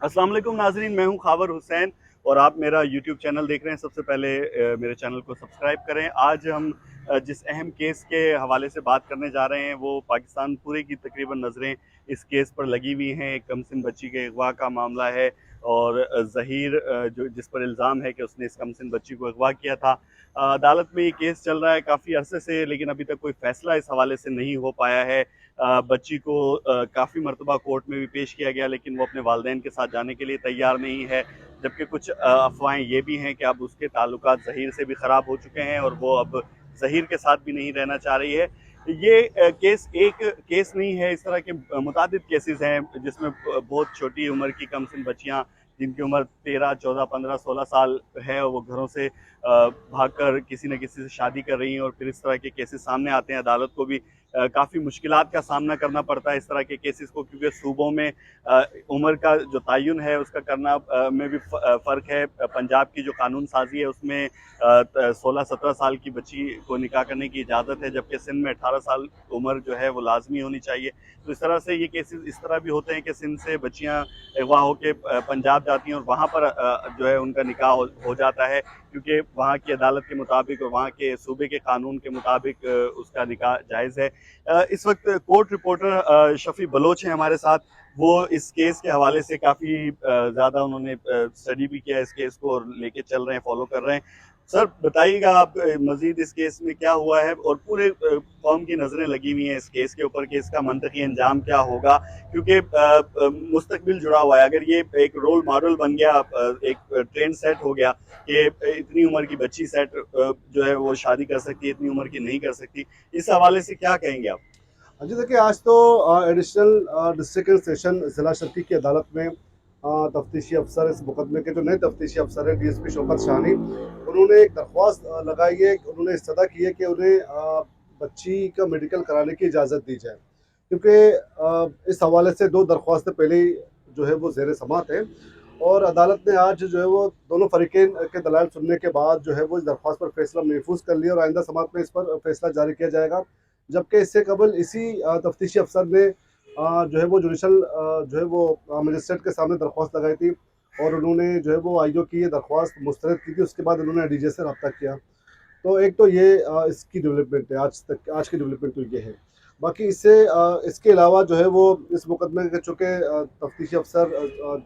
अस्सलाम वालेकुम नाजरीन, मैं हूं खावर हुसैन और आप मेरा यूट्यूब चैनल देख रहे हैं। सबसे पहले मेरे चैनल को सब्सक्राइब करें। आज हम जिस अहम केस के हवाले से बात करने जा रहे हैं वो पाकिस्तान पूरे की तकरीबन नज़रें इस केस पर लगी हुई हैं। एक कमसिन बच्ची के अगवा का मामला है और ज़हीर जो जिस पर इल्ज़ाम है कि उसने इस कमसिन बच्ची को अगवा किया था। अदालत में ये केस चल रहा है काफ़ी अरसे से, लेकिन अभी तक कोई फ़ैसला इस हवाले से नहीं हो पाया है। बच्ची को काफ़ी मरतबा कोर्ट में भी पेश किया गया, लेकिन वो अपने वालिदैन के साथ जाने के लिए तैयार नहीं है। जबकि कुछ अफवाहें ये भी हैं कि अब उसके ताल्लुकात ज़हीर से भी ख़राब हो चुके हैं और वो अब ज़हीर के साथ भी नहीं रहना चाह रही है। ये केस एक केस नहीं है, इस तरह के मुतादिद केसेस हैं जिसमें बहुत छोटी उम्र की कमसिन बच्चियाँ जिनकी उम्र 13, 14, 15, 16 साल है, वो घरों से भागकर किसी न किसी से शादी कर रही हैं और फिर इस तरह के केसेस सामने आते हैं। अदालत को भी काफ़ी मुश्किलात का सामना करना पड़ता है इस तरह के केसेस को, क्योंकि सूबों में उम्र का जो तयन है उसका करना में भी फ़र्क है। पंजाब की जो कानून साजी है उसमें 16-17 साल की बच्ची को निकाह करने की इजाज़त है, जबकि सिंध में 18 साल उम्र जो है वो लाजमी होनी चाहिए। तो इस तरह से ये केसेस इस तरह भी होते हैं कि सिंध से बच्चियाँ अगवा होकर पंजाब जाती हैं और वहाँ पर जो है उनका निकाह हो जाता है, क्योंकि वहाँ की अदालत के मुताबिक और वहाँ के सूबे के कानून के मुताबिक उसका निकाह जायज़ है। इस वक्त कोर्ट रिपोर्टर शफ़ी बलोच हैं हमारे साथ। वो इस केस के हवाले से काफ़ी ज़्यादा उन्होंने स्टडी भी किया इस केस को और लेके चल रहे हैं, फॉलो कर रहे हैं। सर बताइएगा आप मज़ीद इस केस में क्या हुआ है और पूरे कौम की नज़रें लगी हुई हैं इस केस के ऊपर कि इसका मंतकी अंजाम क्या होगा, क्योंकि मुस्तकबिल जुड़ा हुआ है। अगर ये एक रोल मॉडल बन गया, एक ट्रेंड सेट हो गया कि इतनी उम्र की बच्ची सेट जो है वो शादी कर सकती है, इतनी उम्र की नहीं कर सकती, इस हवाले से क्या कहेंगे आप? हाँ जी, देखिए आज तो एडिशनल डिस्ट्रिक्ट एंड सेशन ज़िला शर्की की अदालत में तफ्तीशी अफसर, इस मुकदमे के जो नए तफ्तीशी अफसर हैं डीएसपी शौकत शानी, उन्होंने एक दरख्वास्त लगाई है। उन्होंने इस्तदा की है कि उन्हें बच्ची का मेडिकल कराने की इजाज़त दी जाए, क्योंकि इस हवाले से दो दरख्वास्तें पहले ही जो है वो ज़ेर समात है। और अदालत ने आज जो है वो दोनों फरीक़ैन के दलाइल सुनने के बाद जो है वो इस दरख्वास्त पर फैसला महफूज कर लिया और आइंदा समात में इस पर फैसला जारी किया जाएगा। जबकि इससे कबल इसी तफ्तीशी अफसर ने जो है वो जुडिशल जो है वो मजिस्ट्रेट के सामने दरख्वास्त लगाई थी और उन्होंने जो है वो आईओ की ये दरख्वास्त मुस्तरद की थी। उसके बाद उन्होंने डीजे से रब्ता किया। तो एक तो ये इसकी डेवलपमेंट है, आज की डेवलपमेंट तो ये है। बाकी इससे इसके अलावा जो है वो इस मुकदमे के चूँकि तफ्तीशी अफसर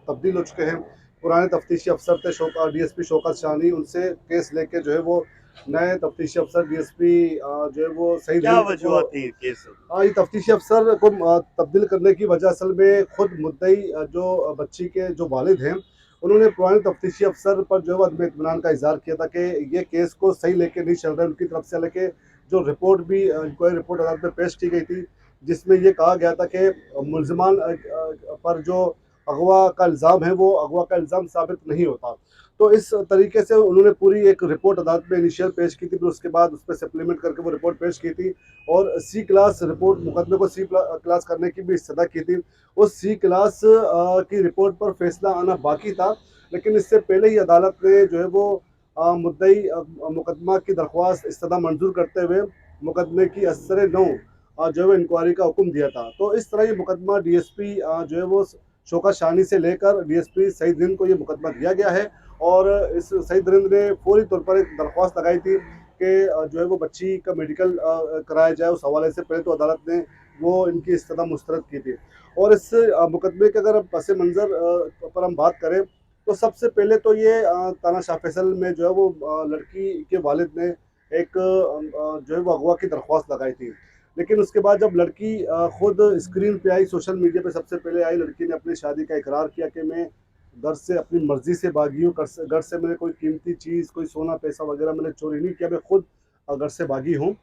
तब्दील हो चुके हैं। पुराने तफ्तीशी अफसर थे डीएसपी शौकत शानी, उनसे केस लेके जो है वो नए तफ्तीशी अफसर डीएसपी जो है वो सईद क्या हिंद को। वजूहत थी केस? ये तफ्तीशी अफसर को तब्दील करने की वजह असल में खुद मुद्दई जो बच्ची के जो वालिद हैं, उन्होंने पुराने तफ्तीशी अफसर पर जो है वो अदम इत्मीनान का इज़हार किया था कि ये केस को सही लेके नहीं चल रहा है उनकी तरफ से। हालाँकि जो रिपोर्ट भी इंक्वायरी रिपोर्ट अदालत में पेश की गई थी, जिसमें ये कहा गया था कि मुल्ज़िमान पर जो अगवा का इल्ज़ाम है, वो अगवा का इल्ज़ाम साबित नहीं होता। तो इस तरीके से उन्होंने पूरी एक रिपोर्ट अदालत में इनिशियल पेश की थी, फिर उसके बाद उस पे सप्लीमेंट करके वो रिपोर्ट पेश की थी और सी क्लास रिपोर्ट, मुकदमे को सी क्लास करने की भी इस्तदा की थी। उस सी क्लास की रिपोर्ट पर फैसला आना बाकी था, लेकिन इससे पहले ही अदालत ने जो है वो मुद्दई मुकदमा की दरख्वास्त इस्तदा मंजूर करते हुए मुकदमे की असर नौ जो है वो इंक्वायरी का हुक्म दिया था। तो इस तरह ये मुकदमा डीएसपी जो है वो शौकत शानी से लेकर डीएसपी सईद हिंद को ये मुकदमा दिया गया है। और इस सईद हिंद ने फौरी तौर पर एक दरख्वास्त लगाई थी कि जो है वो बच्ची का मेडिकल कराया जाए। उस हवाले से पहले तो अदालत ने वो इनकी इस्तदा मुस्तरद की थी। और इस मुकदमे के अगर पस मंज़र पर हम बात करें, तो सबसे पहले तो ये थाना शाह फैसल में जो है वो लड़की के वालिद ने एक जो है वो अगवा की दरख्वास्त लगाई थी। लेकिन उसके बाद जब लड़की खुद स्क्रीन पे आई, सोशल मीडिया पे सबसे पहले आई, लड़की ने अपनी शादी का इकरार किया कि मैं घर से अपनी मर्ज़ी से भागी हूँ। घर से मैंने कोई कीमती चीज़, कोई सोना पैसा वगैरह मैंने चोरी नहीं किया, मैं खुद घर से भागी हूँ।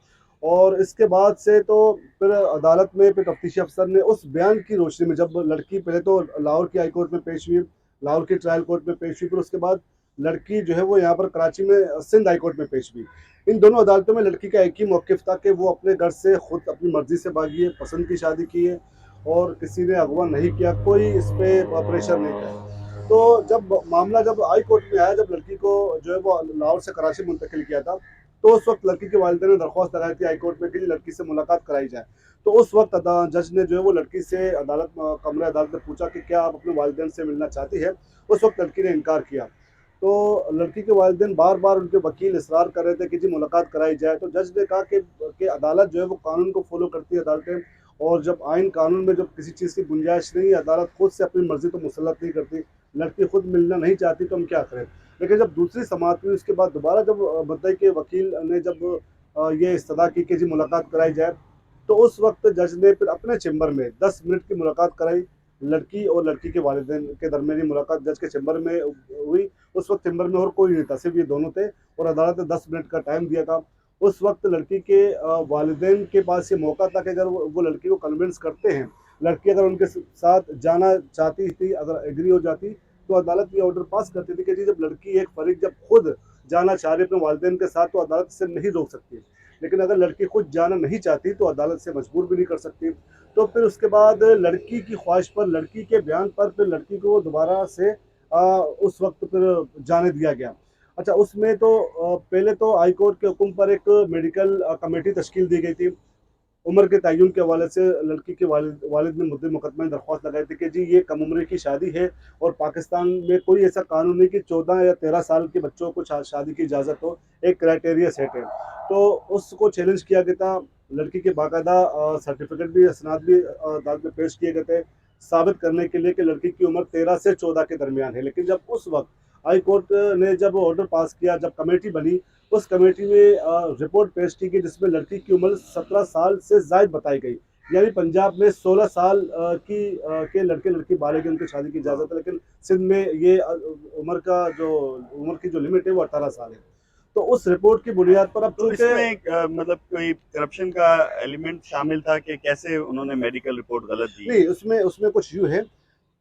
और इसके बाद से तो फिर अदालत में फिर तफ्तीशी अफसर ने उस बयान की रोशनी में, जब लड़की पहले तो लाहौर की हाई कोर्ट में पेश हुई, लाहौर की ट्रायल कोर्ट में पेश हुई, फिर उसके बाद लड़की जो है वो यहाँ पर कराची में सिंध हाई कोर्ट में पेश हुई। इन दोनों अदालतों में लड़की का एक ही मौक़िफ़ था कि वो अपने घर से खुद अपनी मर्ज़ी से भागी है, पसंद की शादी की है और किसी ने अगवा नहीं किया, कोई इस पे प्रेशर नहीं था। तो जब मामला जब हाई कोर्ट में आया, जब लड़की को जो है वो लाहौर से कराची मुंतकिल किया था, तो उस वक्त लड़की के वालिदैन ने दरख्वास्त लगाई थी हाई कोर्ट में कि लड़की से मुलाकात कराई जाए। तो उस वक्त जज ने जो है वो लड़की से कमरे अदालत में पूछा कि क्या आप अपने वालिदैन से मिलना चाहती है। उस वक्त लड़की ने इनकार किया। तो लड़की के वालिदैन बार बार उनके वकील इसरार कर रहे थे कि जी मुलाकात कराई जाए। तो जज ने कहा कि अदालत जो है वो कानून को फॉलो करती है अदालतें, और जब आइन कानून में जब किसी चीज़ की गुंजाइश नहीं है, अदालत खुद से अपनी मर्जी तो मुसलत नहीं करती। लड़की खुद मिलना नहीं चाहती तो हम क्या करें। लेकिन जब दूसरी समाअत हुई उसके बाद दोबारा जब मुद्दई के वकील ने जब ये इस्तदा की कि जी मुलाकात कराई जाए, तो उस वक्त जज ने फिर अपने चैम्बर में 10 मिनट की मुलाकात कराई। लड़की और लड़की के वालिदैन के दरमियानी मुलाकात जज के चैम्बर में हुई। उस वक्त चैम्बर में और कोई नहीं था, सिर्फ ये दोनों थे, और अदालत ने 10 मिनट का टाइम दिया था। उस वक्त लड़की के वालिदैन के पास ये मौका था कि अगर वो लड़की को कन्विंस करते हैं, लड़की अगर उनके साथ जाना चाहती थी, अगर एग्री हो जाती, तो अदालत ये ऑर्डर पास करती थी कि जी जब लड़की एक फरीक जब खुद जाना चाह रही अपने वालिदैन के साथ, तो अदालत से नहीं रोक सकती। लेकिन अगर लड़की खुद जाना नहीं चाहती तो अदालत से मजबूर भी नहीं कर सकती। तो फिर उसके बाद लड़की की ख्वाहिश पर, लड़की के बयान पर फिर लड़की को दोबारा से उस वक्त फिर जाने दिया गया। अच्छा, उसमें तो पहले तो हाई कोर्ट के हुक्म पर एक मेडिकल कमेटी तश्कील दी गई थी। उम्र के तयन के हवाले से लड़की के वालिद ने मुद्दे मुकदमे में दरख्वास्त लगाई थी कि जी ये कम उम्र की शादी है, और पाकिस्तान में कोई ऐसा कानून नहीं कि 14 या 13 साल के बच्चों को शादी की इजाज़त हो। एक क्राइटेरिया सेट है। तो उसको चैलेंज किया गया था। लड़की के बाकायदा सर्टिफिकेट भी, असनाद भी अदालत में पेश किए गए थे, साबित करने के लिए कि लड़की की उम्र 13 से 14 के दरमियान है। लेकिन जब उस वक्त हाई कोर्ट ने जब ऑर्डर पास किया, जब कमेटी बनी, उस कमेटी में रिपोर्ट पेश की गई जिसमें लड़की की उम्र 17 साल से ज़ायद बताई गई। यानी पंजाब में 16 साल के लड़के लड़की बालिग उनकी शादी की इजाज़त है, लेकिन सिंध में ये उम्र की जो लिमिट है वो 18 साल है। तो उस रिपोर्ट की बुनियाद पर अब तो चूंकि इसमें मतलब कोई करप्शन का एलिमेंट शामिल था कि कैसे उन्होंने मेडिकल रिपोर्ट गलत दी? नहीं, उसमें उसमें कुछ यूँ है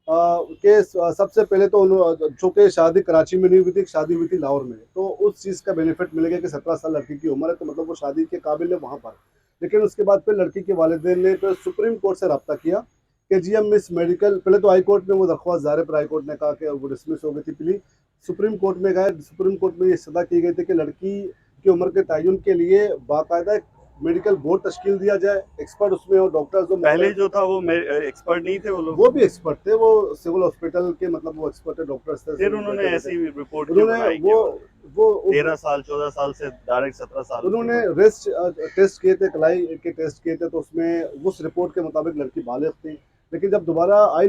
कि सबसे पहले तो चूँकि शादी कराची में नहीं हुई थी, शादी हुई थी लाहौर में, तो उस चीज़ का बेनिफिट मिलेगा कि 17 साल लड़की की उम्र है, तो मतलब वो शादी के काबिल है वहाँ पर। लेकिन उसके बाद फिर लड़की के वालिदैन ने फिर सुप्रीम कोर्ट से रब्ता किया कि जी हम इस मेडिकल, पहले तो हाई कोर्ट में वो दरख्वास्त ज़ाहिर है, पर हाई कोर्ट ने कहा कि वो डिसमिस हो गई थी प्ली। सुप्रीम कोर्ट में गए, सुप्रीम कोर्ट में ये सदा की गई थी कि लड़की की उम्र के तयन के लिए बाकायदा मेडिकल बोर्ड तश्कील दिया जाए, एक्सपर्ट उसमें हो, डॉक्टर्स हो। पहले जो था वो एक्सपर्ट नहीं थे वो लोग? वो भी एक्सपर्ट थे, वो सिविल हॉस्पिटल के, मतलब वो एक्सपर्ट है, डॉक्टर्स थे, फिर सिविल उन्होंने बैठे ऐसी थे। रिपोर्ट क्यों उन्होंने बनाई कि वो 13 साल 14 साल से डायरेक्ट 17 साल की उन्होंने उम्र? रेस्ट टेस्ट किए थे, कलाई के टेस्ट किए थे, तो उसमें उस रिपोर्ट के मुताबिक लड़की बालिग थी। लेकिन जब दोबारा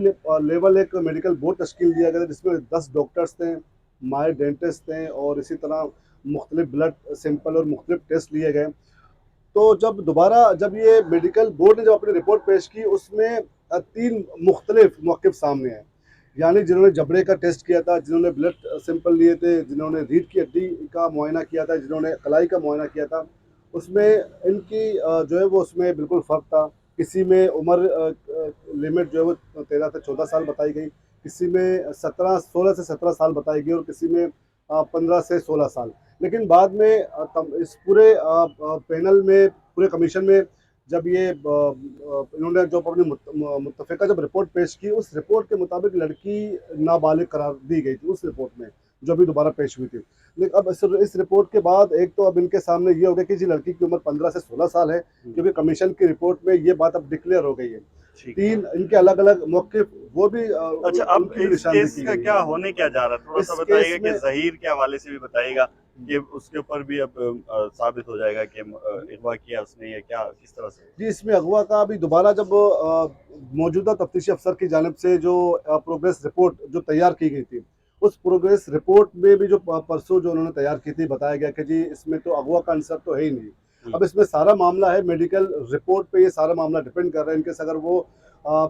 लेवल एक मेडिकल बोर्ड तश्कील दिया गया था जिसमें 10 डॉक्टर्स थे, माहिर डेंटिस्ट थे, और इसी तरह मुख्तलिफ ब्लड सैंपल और मुख्तलिफ टेस्ट लिए गए। तो जब ये मेडिकल बोर्ड ने जब अपनी रिपोर्ट पेश की, उसमें 3 मुख्तलिफ मौक़िफ़ सामने आए। यानी जिन्होंने जबड़े का टेस्ट किया था, जिन्होंने ब्लड सैंपल लिए थे, जिन्होंने रीढ़ की हड्डी का मुआयना किया था, जिन्होंने कलाई का मुआयना किया था, उसमें इनकी जो है वो उसमें बिल्कुल फ़र्क था। किसी में उम्र लिमिट जो है वो 13 से 14 साल बताई गई, किसी में 16 से 17 साल बताई गई, और किसी में 15 से 16 साल। लेकिन बाद में इस पूरे पैनल में, पूरे कमीशन में, जब ये इन्होंने जो अपनी मुत्तफ़िका जब रिपोर्ट पेश की, उस रिपोर्ट के मुताबिक लड़की नाबालिग करार दी गई थी उस रिपोर्ट में, जो अभी दोबारा पेश हुई थी। लेकिन अब इस रिपोर्ट के बाद एक तो अब इनके सामने ये हो गया कि जी लड़की की उम्र 15 से 16 साल है, क्योंकि कमीशन की रिपोर्ट में ये बात अब डिक्लेयर हो गई है। ठीक है। 3 इनके अलग-अलग मौक़िफ़, वो भी अच्छा, अब उनकी भी इस निशानदेही केस की का गई क्या है। होने क्या जा रहा है? थोड़ा इस सा केस बताइएगा कि में ज़हीर के हवाले से भी बताइएगा कि उसके ऊपर भी अब साबित हो जाएगा कि अगवा किया उसने या क्या, किस तरह से? जी, इसमें अगवा का अभी दोबारा जब मौजूदा तफ्तीशी अफसर की जानिब से जो प्रोग्रेस रिपोर्ट जो तैयार की गई थी, उस प्रोग्रेस रिपोर्ट में भी जो परसों जो उन्होंने तैयार की थी, बताया गया कि जी इसमें तो अगवा का आंसर तो है ही नहीं। अब इसमें सारा मामला है मेडिकल रिपोर्ट पे, ये सारा मामला डिपेंड कर रहा है। इनकेस अगर वो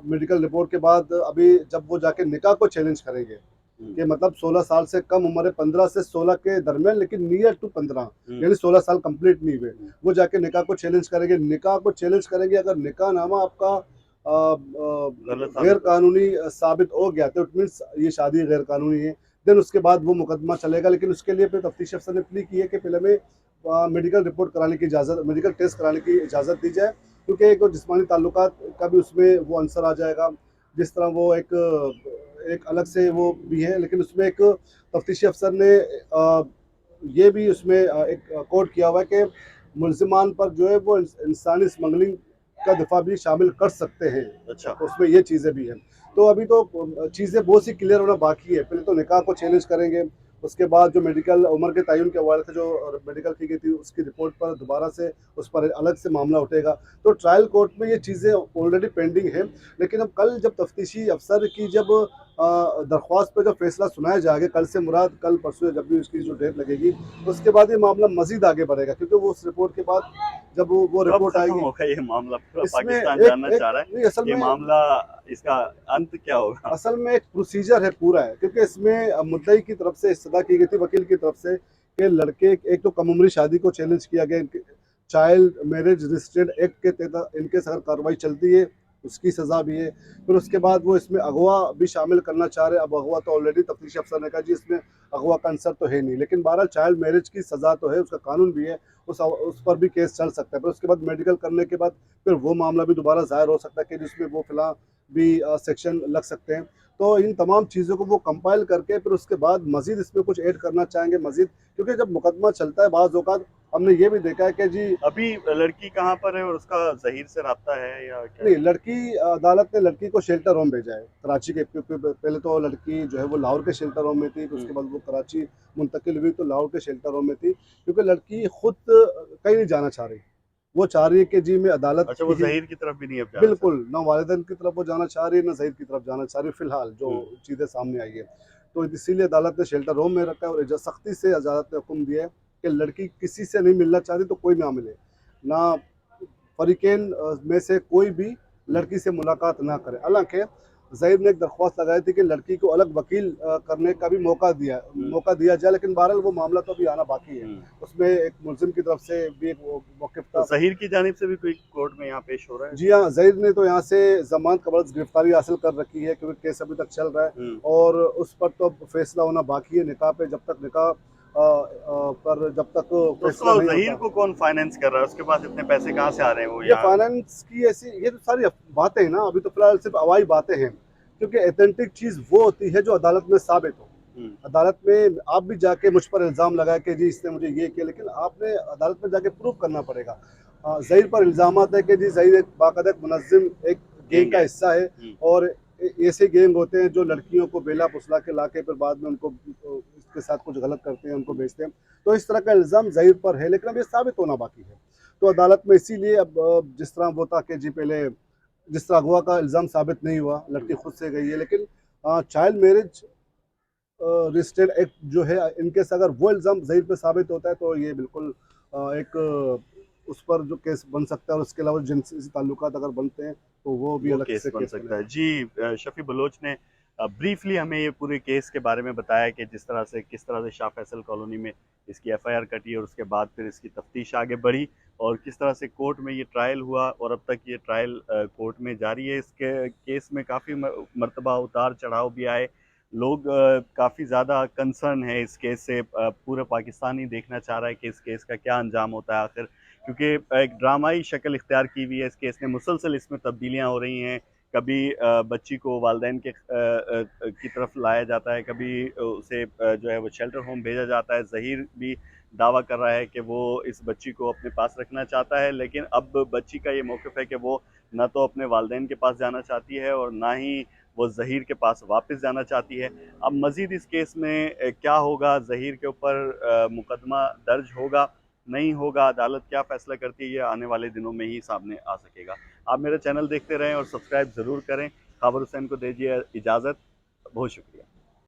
मेडिकल रिपोर्ट के बाद अभी जब वो जाके निकाह को चैलेंज करेंगे कि मतलब 16 साल से कम उम्र है, 15 से 16 के दरमियान, लेकिन नियर टू 15, यानी 16 साल कंप्लीट नहीं हुए, वो जाके निकाह को चैलेंज करेंगे। निकाह को चैलेंज करेंगे, अगर निकाह नामा आपका गलत गैर साबित हो। कानूनी साबित हो गया, तो इट मीन्स ये शादी गैर कानूनी है। देन उसके बाद वो मुकदमा चलेगा। लेकिन उसके लिए फिर तफ्तीश अफसर ने प्ली की है कि पहले हमें मेडिकल रिपोर्ट कराने की इजाज़त, मेडिकल टेस्ट कराने की इजाज़त दी जाए, क्योंकि एक जिस्मानी ताल्लुकात का भी उसमें वो आंसर आ जाएगा। जिस तरह वो एक अलग से वो भी है, लेकिन उसमें एक तफ्तीशी अफसर ने ये भी उसमें एक कोट किया हुआ है कि मुल्ज़िमान पर जो है वो इंसानी स्मगलिंग का दिफा भी शामिल कर सकते हैं। अच्छा। उसमें ये चीज़ें भी हैं। तो अभी तो चीज़ें बहुत सी क्लियर होना बाकी है। पहले तो निकाह को चैलेंज करेंगे, उसके बाद जो मेडिकल उम्र के तयन के हवाले से जो मेडिकल की गई थी उसकी रिपोर्ट पर दोबारा से उस पर अलग से मामला उठेगा। तो ट्रायल कोर्ट में ये चीज़ें ऑलरेडी पेंडिंग है। लेकिन अब कल जब तफ्तीशी अफसर की जब दरख्वास्त पे जो फैसला सुनाया जाएगा, कल से मुराद कल परसों जब भी उसकी जो डेट लगेगी, उसके बाद ये मामला मज़ीद आगे बढ़ेगा, क्योंकि वो उस रिपोर्ट के बाद जब वो कब रिपोर्ट खत्म आएगी। होगा ये मामला? पूरा इसमें पाकिस्तान एक जानना एक चाह रहा है, नहीं, असल ये में मामला, इसका अंत क्या होगा? असल में एक प्रोसीजर है पूरा है, क्योंकि इसमें मुद्दई की तरफ से इस्तदा की गई थी, वकील की तरफ से, कि लड़के एक तो कम उम्री शादी को चैलेंज किया गया, चाइल्ड मैरिज रजिस्ट्रेड एक्ट के तहत इनके सर कार्रवाई चलती है, उसकी सज़ा भी है। फिर उसके बाद वो इसमें अगवा भी शामिल करना चाह रहे हैं। अब अगवा तो ऑलरेडी तफ्तीशी अफसर ने कहा जी इसमें अगवा का आंसर तो है नहीं, लेकिन बहरहाल चाइल्ड मैरिज की सज़ा तो है, उसका कानून भी है, उस पर भी केस चल सकता है। फिर उसके बाद मेडिकल करने के बाद फिर वो मामला भी दोबारा ज़ाहिर हो सकता है कि जिसमें वो फिलहाल भी सेक्शन लग सकते हैं। तो इन तमाम चीज़ों को वो कंपाइल करके फिर उसके बाद मज़ीद इसमें कुछ ऐड करना चाहेंगे मज़ीद, क्योंकि जब मुकदमा चलता है बाज़ औक़ात हमने ये भी देखा है कि जी अभी लड़की कहाँ पर है और उसका ज़हीर से राब्ता है या क्या नहीं, है? लड़की अदालत ने लड़की को शेल्टर होम भेजा है कराची के, क्योंकि पहले तो लड़की जो है वो लाहौर के शेल्टर होम में थी, फिर हुँ। उसके बाद वो कराची मुंतकिल हुई तो लाहौर के शेल्टर होम में थी, क्योंकि लड़की खुद कहीं नहीं जाना चाह रही। वो चाह रही है कि जी मैं अदालत अच्छा, की वो ही, ज़हीर की तरफ भी नहीं अब जाना चाहती। बिल्कुल, ना वालिदैन की तरफ वो जाना चाह रही है, ना ज़हीर की तरफ जाना चाह रही है, फ़िलहाल जो हुँ। चीज़ें सामने आई है। तो इसीलिए अदालत ने शेल्टर होम में रखा है और सख्ती से अदालत ने हुक्म दिया है कि लड़की किसी से नहीं मिलना चाहती तो कोई ना मिले। ना फ़रीक़ैन में से कोई भी हुँ। लड़की से मुलाकात ना करे। हालाँकि ज़हीर ने एक दरख्वास्त लगाई थी कि लड़की को अलग वकील करने का भी हुँ। मौका दिया जाए, लेकिन बहरहाल वो मामला तो अभी आना बाकी है। हुँ। उसमें एक मुल्ज़िम की तरफ से भी एक वो मौक़िफ़ तो था। ज़हीर की जानिब से भी कोई कोर्ट में यहाँ पेश हो रहा है? जी हाँ, ज़हीर ने तो यहाँ से ज़मानत कबल गिरफ़्तारी हासिल कर रखी है, क्योंकि केस अभी तक चल रहा है हुँ। और उस पर तो फ़ैसला होना बाकी है। निकाह पे जब तक निकाह पर जब तक तो फ़ैसला उसको नहीं ज़हीर होता, को कौन फाइनेंस कर रहा है? उसके पास इतने पैसे कहाँ से आ रहे हैं वो ये यहाँ? फाइनेंस की ऐसी ये तो सारी बातें हैं ना, अभी तो फ़िलहाल सिर्फ़ हवाई बातें हैं, क्योंकि ऑथेंटिक चीज़ वो होती है जो अदालत में साबित हो। हुँ। अदालत में आप भी जाके मुझ पर इल्ज़ाम लगाए कि जी इसने मुझे ये किया, लेकिन आपने अदालत में जाके प्रूव करना पड़ेगा। ज़हीर पर इल्ज़ामात है कि जी ज़हीर एक बाकायदा एक मुनज़्ज़िम एक गैंग गैंग का है। हिस्सा है हुँ। और ऐसे गैंग होते हैं जो लड़कियों को बेला-फुसला के लाके फिर बाद में उनको उसके साथ कुछ गलत करते हैं, उनको बेचते हैं। तो इस तरह का इल्ज़ाम ज़हीर पर है, लेकिन अब ये साबित होना बाकी है। तो अदालत में इसीलिए अब जिस तरह वो था कि जी पहले जिस तरह अगवा का इल्ज़ाम साबित नहीं हुआ, हुँ। लड़की खुद से गई है, लेकिन चाइल्ड मैरिज रजिस्टर्ड एक्ट जो है इनके से अगर वो इल्ज़ाम ज़हीर पे साबित होता है तो ये बिल्कुल एक उस पर जो केस बन सकता है और उसके अलावा जिनसी ताल्लुकात अगर बनते हैं तो वो भी वो अलग केस से बन केस सकता है। बनेगा। जी, शफ़ी बलोच ने ब्रीफ़ली हमें ये पूरे केस के बारे में बताया कि जिस तरह से किस तरह से शाह फैसल कॉलोनी में इसकी एफ़आईआर कटी और उसके बाद फिर इसकी तफ्तीश आगे बढ़ी और किस तरह से कोर्ट में ये ट्रायल हुआ और अब तक ये ट्रायल कोर्ट में जारी है। इसके केस में काफ़ी मर्तबा उतार-चढ़ाव भी आए। लोग काफ़ी ज़्यादा कंसर्न है इस केस से। पूरा पाकिस्तान ही देखना चाह रहा है कि इस केस का क्या अंजाम होता है आखिर, क्योंकि एक ड्रामाई शक्ल इख्तियार की हुई है इस केस ने। मुसलसल इसमें तब्दीलियाँ हो रही हैं। कभी बच्ची को वालिदैन के की तरफ लाया जाता है, कभी उसे जो है वो शेल्टर होम भेजा जाता है। ज़हीर भी दावा कर रहा है कि वो इस बच्ची को अपने पास रखना चाहता है, लेकिन अब बच्ची का ये मौक़िफ़ है कि वो ना तो अपने वालिदैन के पास जाना चाहती है और ना ही वो ज़हीर के पास वापस जाना चाहती है। अब मज़ीद इस केस में क्या होगा? ज़हीर के ऊपर मुकदमा दर्ज होगा, नहीं होगा? अदालत क्या फ़ैसला करती है, ये आने वाले दिनों में ही सामने आ सकेगा। आप मेरा चैनल देखते रहें और सब्सक्राइब ज़रूर करें। ख़ाबर हुसैन को दीजिए इजाज़त। बहुत शुक्रिया।